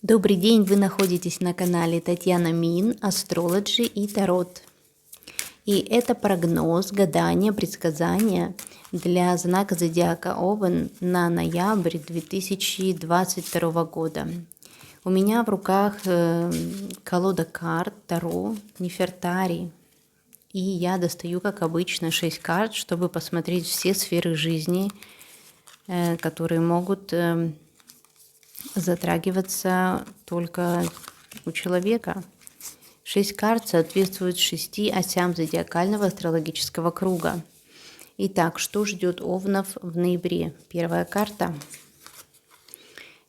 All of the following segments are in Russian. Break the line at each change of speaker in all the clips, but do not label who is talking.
Добрый день, вы находитесь на канале Татьяна Мин, Астрологи и Тарот. И это прогноз, гадание, предсказание для знака зодиака Овен на ноябрь 2022 года. У меня в руках колода карт Таро Нефертари. И я достаю, как обычно, 6 карт, чтобы посмотреть все сферы жизни, которые могут затрагиваться только у человека. 6 карт соответствуют 6 осям зодиакального астрологического круга. Итак, что ждет овнов в ноябре? Первая карта.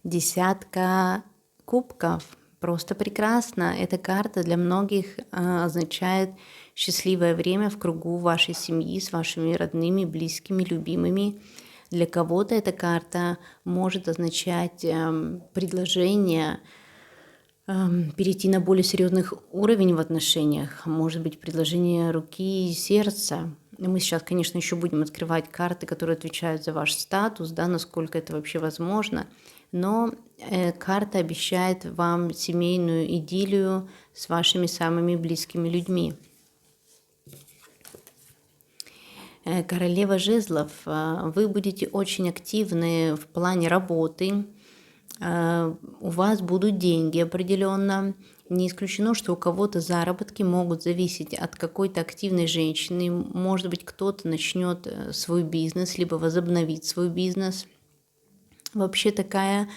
Десятка кубков. Просто прекрасно. Эта карта для многих означает счастливое время в кругу вашей семьи, с вашими родными, близкими, любимыми. Для кого-то эта карта может означать предложение перейти на более серьезный уровень в отношениях. Может быть, предложение руки и сердца. Мы сейчас, конечно, еще будем открывать карты, которые отвечают за ваш статус, да, насколько это вообще возможно. Но карта обещает вам семейную идиллию с вашими самыми близкими людьми. Королева жезлов, вы будете очень активны в плане работы, у вас будут деньги определенно. Не исключено, что у кого-то заработки могут зависеть от какой-то активной женщины. Может быть, кто-то начнет свой бизнес, либо возобновит свой бизнес. Вообще такая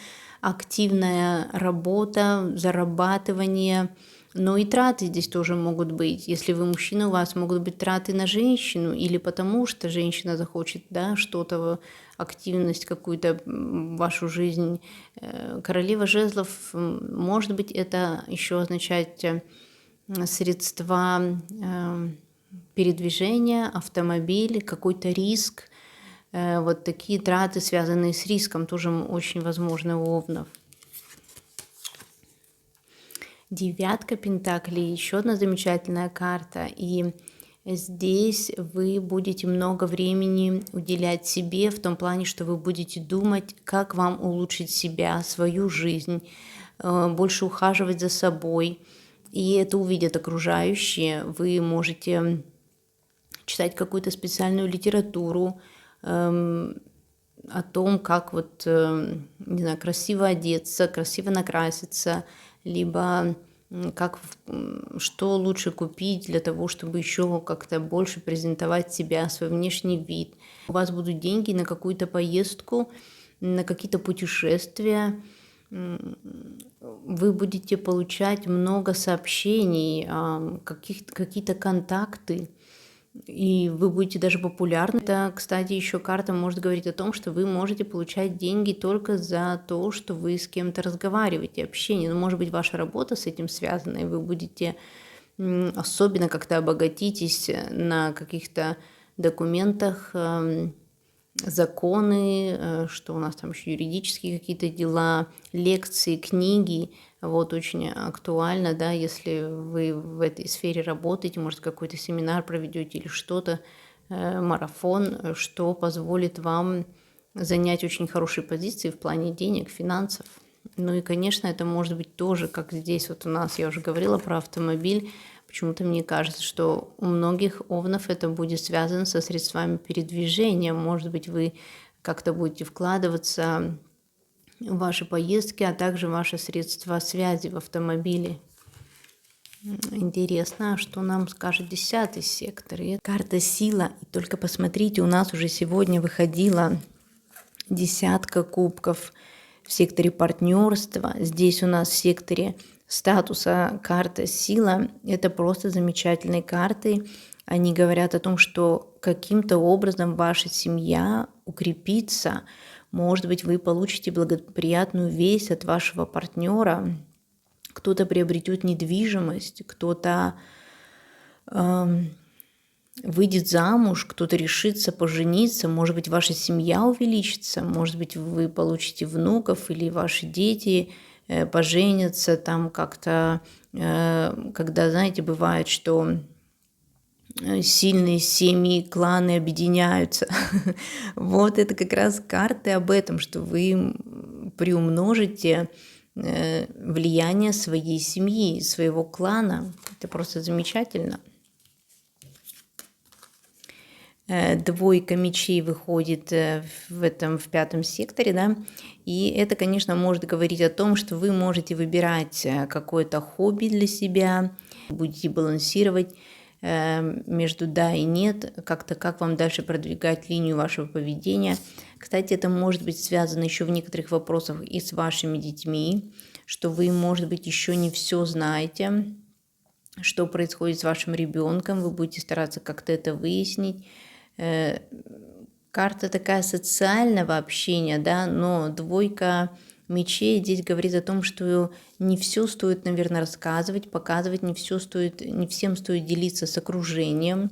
активная работа, зарабатывание. Но и траты здесь тоже могут быть. Если вы мужчина, у вас могут быть траты на женщину, или потому что женщина захочет, да, что-то, активность какую-то в вашу жизнь. Королева жезлов, может быть, это еще означает средства передвижения, автомобиль, какой-то риск. Вот такие траты, связанные с риском, тоже очень возможны у овнов. Девятка пентаклей, еще одна замечательная карта. И здесь вы будете много времени уделять себе в том плане, что вы будете думать, как вам улучшить себя, свою жизнь, больше ухаживать за собой. И это увидят окружающие. Вы можете читать какую-то специальную литературу о том, как не знаю, красиво одеться, красиво накраситься, либо что лучше купить для того, чтобы еще как-то больше презентовать себя, свой внешний вид. У вас будут деньги на какую-то поездку, на какие-то путешествия. Вы будете получать много сообщений, какие-то контакты. И вы будете даже популярны. Это, кстати, еще карта может говорить о том, что вы можете получать деньги только за то, что вы с кем-то разговариваете, общение. Но, может быть, ваша работа с этим связана, и вы будете особенно как-то обогатитесь на каких-то документах, законы, что у нас там еще юридические какие-то дела, лекции, книги. Вот очень актуально, да, если вы в этой сфере работаете, может, какой-то семинар проведете или что-то, марафон, что позволит вам занять очень хорошие позиции в плане денег, финансов. Ну и, конечно, это может быть тоже, как здесь вот у нас, я уже говорила про автомобиль. Почему-то мне кажется, что у многих овнов это будет связано со средствами передвижения. Может быть, вы как-то будете вкладываться в ваши поездки, а также ваши средства связи в автомобиле. Интересно, что нам скажет 10-й сектор. И карта сила. И только посмотрите, у нас уже сегодня выходила десятка кубков в секторе партнерства. Здесь у нас в секторе статуса карта сила. Это просто замечательные карты. Они говорят о том, что каким-то образом ваша семья укрепится. Может быть, вы получите благоприятную весть от вашего партнера. Кто-то приобретет недвижимость, кто-то выйдет замуж, кто-то решится пожениться, может быть, ваша семья увеличится, может быть, вы получите внуков или ваши дети поженятся там как-то, когда, знаете, бывает, что сильные семьи, кланы объединяются. Вот это как раз карты об этом, что вы приумножите влияние своей семьи, своего клана. Это просто замечательно. Двойка мечей выходит в пятом секторе, да, и это, конечно, может говорить о том, что вы можете выбирать какое-то хобби для себя, будете балансировать между да и нет, как-то как вам дальше продвигать линию вашего поведения. Кстати, это может быть связано еще в некоторых вопросах и с вашими детьми, что вы, может быть, еще не все знаете, что происходит с вашим ребенком, вы будете стараться как-то это выяснить. Карта такая социального общения, да, но двойка мечей здесь говорит о том, что не все стоит, наверное, рассказывать, показывать, не всем стоит делиться с окружением,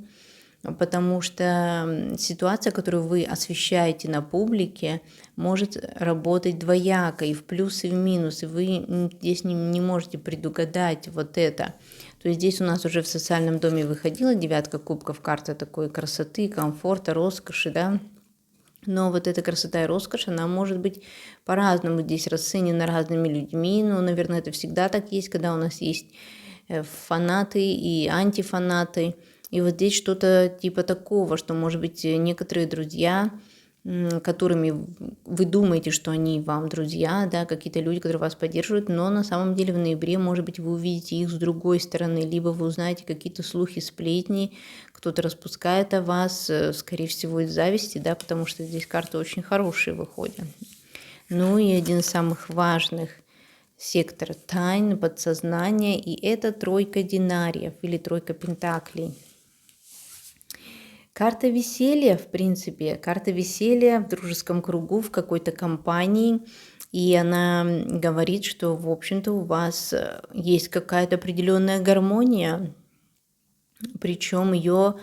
потому что ситуация, которую вы освещаете на публике, может работать двояко, и в плюс, и в минус, и вы здесь не можете предугадать вот это. То есть здесь у нас уже в социальном доме выходила девятка кубков, карта такой красоты, комфорта, роскоши, да. Но вот эта красота и роскошь, она может быть по-разному здесь расценена разными людьми. Ну, наверное, это всегда так есть, когда у нас есть фанаты и антифанаты. И вот здесь что-то типа такого, что, может быть, некоторые друзья, которыми вы думаете, что они вам друзья, да, какие-то люди, которые вас поддерживают, но на самом деле в ноябре, может быть, вы увидите их с другой стороны, либо вы узнаете какие-то слухи, сплетни, кто-то распускает о вас, скорее всего, из зависти, да, потому что здесь карты очень хорошие выходят. Ну и один из самых важных сектор тайн, подсознания, и это тройка динариев или тройка пентаклей. Карта веселья, в принципе, карта веселья в дружеском кругу, в какой-то компании, и она говорит, что, в общем-то, у вас есть какая-то определенная гармония, причем ее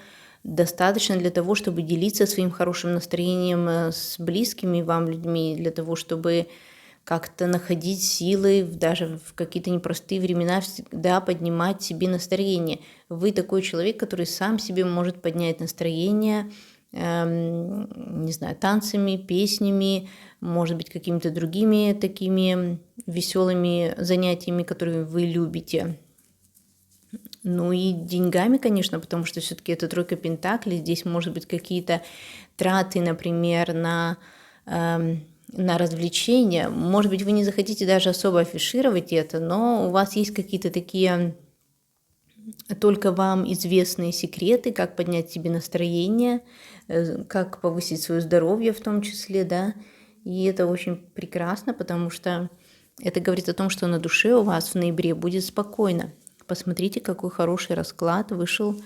достаточно для того, чтобы делиться своим хорошим настроением с близкими вам людьми, для того, чтобы как-то находить силы даже в какие-то непростые времена, всегда поднимать себе настроение. Вы такой человек, который сам себе может поднять настроение, не знаю, танцами, песнями, может быть, какими-то другими такими веселыми занятиями, которые вы любите. Ну и деньгами, конечно, потому что все-таки это тройка пентаклей. Здесь, может быть, какие-то траты, например, на развлечения. Может быть, вы не захотите даже особо афишировать это, но у вас есть какие-то такие только вам известные секреты, как поднять себе настроение, как повысить свое здоровье в том числе, да. И это очень прекрасно, потому что это говорит о том, что на душе у вас в ноябре будет спокойно. Посмотрите, какой хороший расклад вышел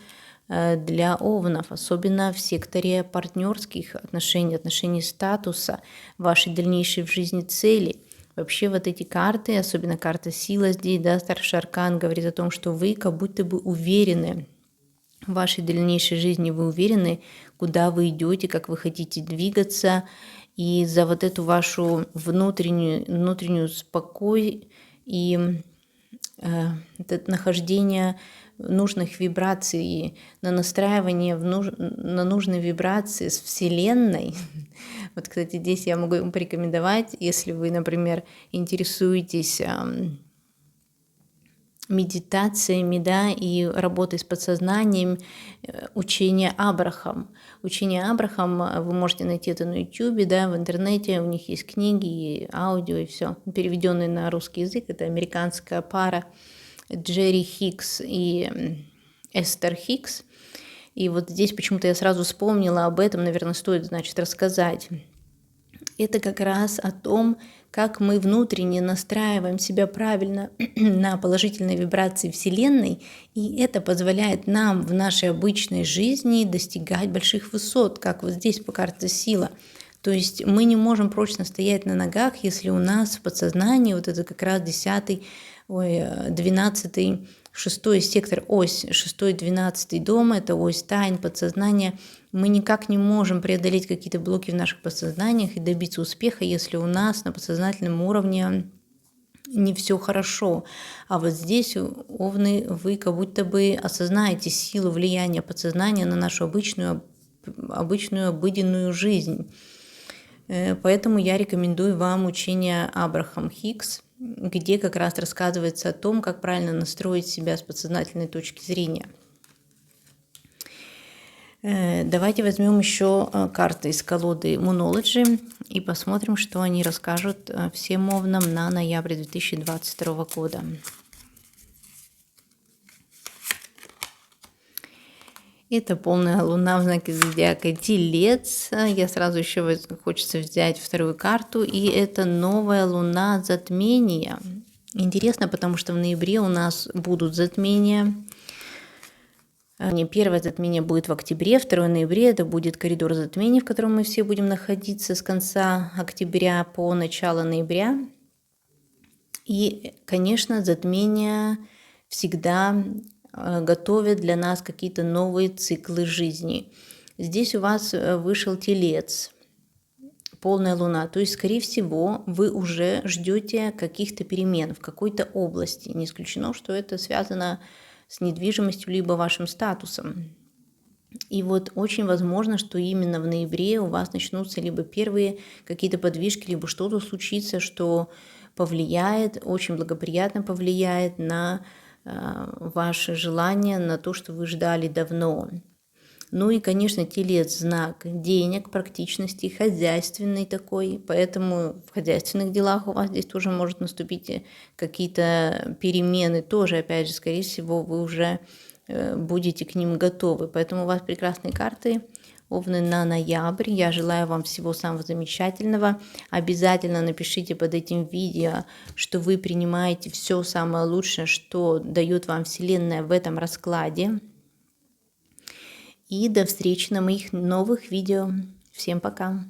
для овнов, особенно в секторе партнерских отношений, отношений статуса, вашей дальнейшей в жизни цели. Вообще вот эти карты, особенно карта сила здесь, да, старший аркан говорит о том, что вы как будто бы уверены в вашей дальнейшей жизни, вы уверены, куда вы идете, как вы хотите двигаться, и за вот эту вашу внутреннюю спокой и это нахождение нужных вибраций, на настраивание на нужные вибрации с Вселенной. Вот, кстати, здесь я могу вам порекомендовать, если вы, например, интересуетесь медитациями, да, и работой с подсознанием, учение Абрахам. Учение Абрахам, вы можете найти это на YouTube, да, в интернете, у них есть книги, и аудио, и все, переведенные на русский язык. Это американская пара Джерри Хикс и Эстер Хикс. И вот здесь почему-то я сразу вспомнила об этом, наверное, стоит, значит, рассказать. Это как раз о том, как мы внутренне настраиваем себя правильно на положительные вибрации Вселенной, и это позволяет нам в нашей обычной жизни достигать больших высот, как вот здесь по карте сила. То есть мы не можем прочно стоять на ногах, если у нас в подсознании вот это как раз 10-й, 12-й, 6-й сектор, ось, 6-й, 12-й дом, это ось тайн, подсознания. Мы никак не можем преодолеть какие-то блоки в наших подсознаниях и добиться успеха, если у нас на подсознательном уровне не все хорошо. А вот здесь, овны, вы как будто бы осознаете силу влияния подсознания на нашу обычную обыденную жизнь. Поэтому я рекомендую вам учение Абрахам Хикс. где как раз рассказывается о том, как правильно настроить себя с подсознательной точки зрения. Давайте возьмем еще карты из колоды Moonology и посмотрим, что они расскажут всем овнам на ноябрь 2022 года. Это полная луна в знаке зодиака Телец. Я сразу еще хочется взять вторую карту, и это новая луна затмения. Интересно, потому что в ноябре у нас будут затмения. Первое затмение будет в октябре, 2 ноября это будет коридор затмений, в котором мы все будем находиться с конца октября по начало ноября. И, конечно, затмения всегда готовят для нас какие-то новые циклы жизни. Здесь у вас вышел Телец, полная луна, то есть, скорее всего, вы уже ждете каких-то перемен в какой-то области. Не исключено, что это связано с недвижимостью либо вашим статусом. И вот очень возможно, что именно в ноябре у вас начнутся либо первые какие-то подвижки, либо что-то случится, что повлияет, очень благоприятно повлияет на ваше желание, на то, что вы ждали давно. Ну и, конечно, Телец – знак денег, практичности, хозяйственный такой, поэтому в хозяйственных делах у вас здесь тоже может наступить какие-то перемены, тоже, опять же, скорее всего, вы уже будете к ним готовы. Поэтому у вас прекрасные карты, овны, на ноябрь. Я желаю вам всего самого замечательного. Обязательно напишите под этим видео, что вы принимаете все самое лучшее, что дает вам Вселенная в этом раскладе. И до встречи на моих новых видео. Всем пока!